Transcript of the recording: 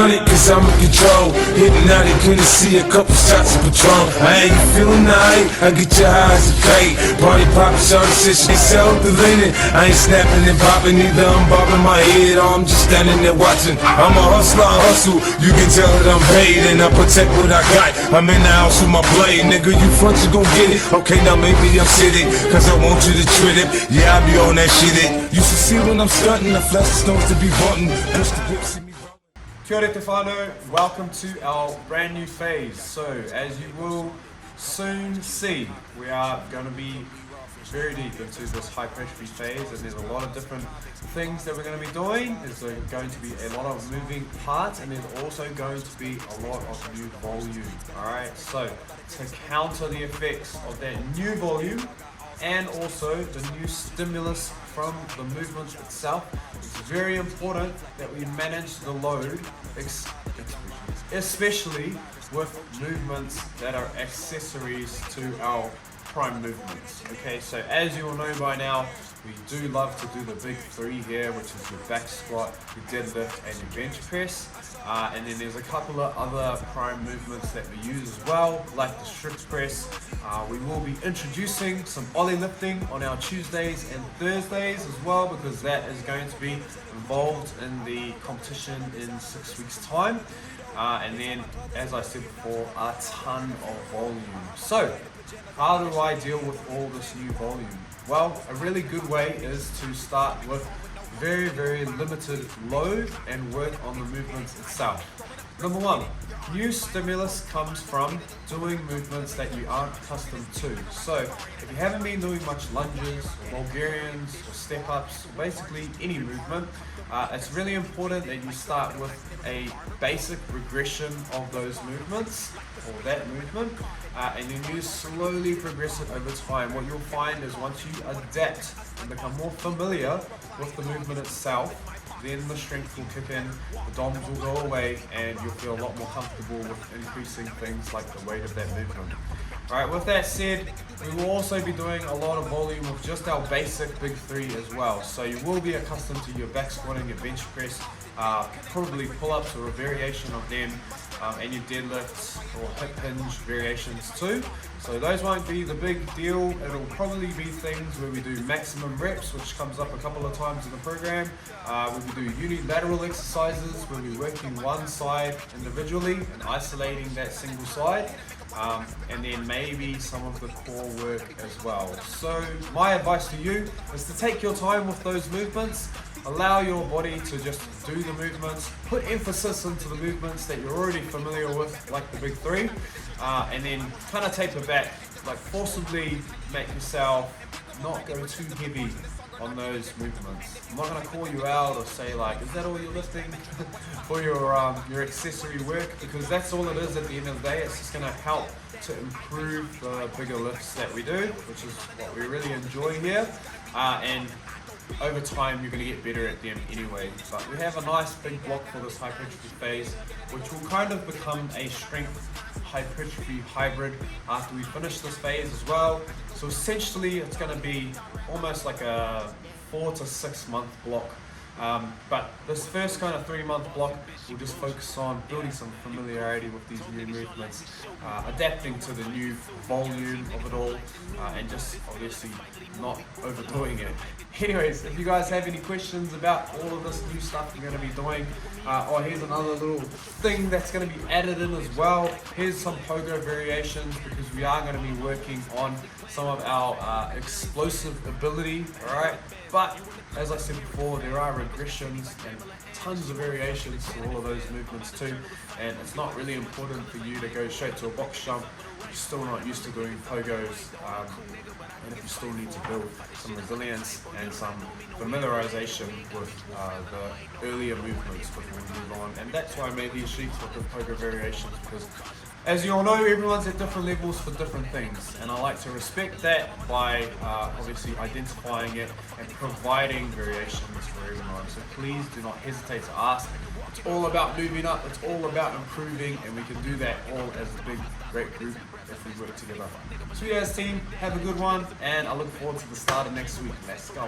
100 cause I'm in control. Hypnotic, couldn't see a couple shots of Patron. I ain't feeling alright, I get your eyes a kite. Party poppin', shorty said she self-deleted. I ain't snapping and popping either, I'm bobbing my head or I'm just standing there watching. I'm a hustler, I hustle, you can tell that I'm paid and I protect what I got. I'm in the house with my blade, nigga, you front, you gon' get it. Okay, now maybe I'm sitting, cause I want you to treat it. Yeah, I be on that shit it. You should see when I'm stunting, I flash the stones to be bunting. Push the whip, see me. Kia ora te whānau, welcome to our brand new phase. So, as you will soon see, we are going to be very deep into this hypertrophy phase, and there's a lot of different things that we're going to be doing. There's going to be a lot of moving parts, and there's also going to be a lot of new volume. Alright, so to counter the effects of that new volume and also the new stimulus from the movement itself, it's very important that we manage the load, especially with movements that are accessories to our prime movements. Okay, so as you all know by now, we do love to do the big three here, which is your back squat, your deadlift, and your bench press. And then there's a couple of other prime movements that we use as well, like the strict press. We will be introducing some ollie lifting on our Tuesdays and Thursdays as well, because that is going to be involved in the competition in 6 weeks' time. And then, as I said before, a ton of volume. So, how do I deal with all this new volume? Well, a really good way is to start with very, very limited load and work on the movements itself. Number one, new stimulus comes from doing movements that you aren't accustomed to. So, if you haven't been doing much lunges, or Bulgarians, or step-ups, basically any movement, it's really important that you start with a basic regression of those movements, or that movement, and then you slowly progress it over time. What you'll find is once you adapt and become more familiar with the movement itself, then the strength will kick in, the DOMs will go away, and you'll feel a lot more comfortable with increasing things like the weight of that movement. Alright, with that said, we will also be doing a lot of volume with just our basic big three as well. So you will be accustomed to your back squatting, your bench press, probably pull-ups or a variation of them, and your deadlifts or hip hinge variations too. So those won't be the big deal. It'll probably be things where we do maximum reps, which comes up a couple of times in the program. We do unilateral exercises where we're working one side individually and isolating that single side. And then maybe some of the core work as well. So my advice to you is to take your time with those movements, allow your body to just do the movements, put emphasis into the movements that you're already familiar with, like the big three, and then kind of taper back, like forcibly make yourself not go too heavy on those movements. I'm not going to call you out or say like, is that all you're lifting for your accessory work? Because that's all it is at the end of the day. It's just going to help to improve the bigger lifts that we do, which is what we really enjoy here. And over time you're going to get better at them anyway. But we have a nice big block for this hypertrophy phase, which will kind of become a strength hypertrophy hybrid after we finish this phase as well. So essentially it's going to be almost like a 4 to 6 month block. But this first kind of 3 month block will just focus on building some familiarity with these new movements, adapting to the new volume of it all, and just obviously not overdoing it. Anyways, if you guys have any questions about all of this new stuff we're going to be doing, or here's another little thing that's going to be added in as well. Here's some pogo variations, because we are going to be working on some of our explosive ability, alright? But as I said before, there are regressions and tons of variations to all of those movements too, and it's not really important for you to go straight to a box jump if you're still not used to doing pogos, and if you still need to build some resilience and some familiarization with the earlier movements before we move on. And that's why I made these sheets with the pogo variations, because as you all know, everyone's at different levels for different things, and I like to respect that by obviously identifying it and providing variations for everyone. So please do not hesitate to ask. It's all about moving up, it's all about improving, and we can do that all as a big, great group if we work together. Sweet as team, have a good one, and I look forward to the start of next week. Let's go.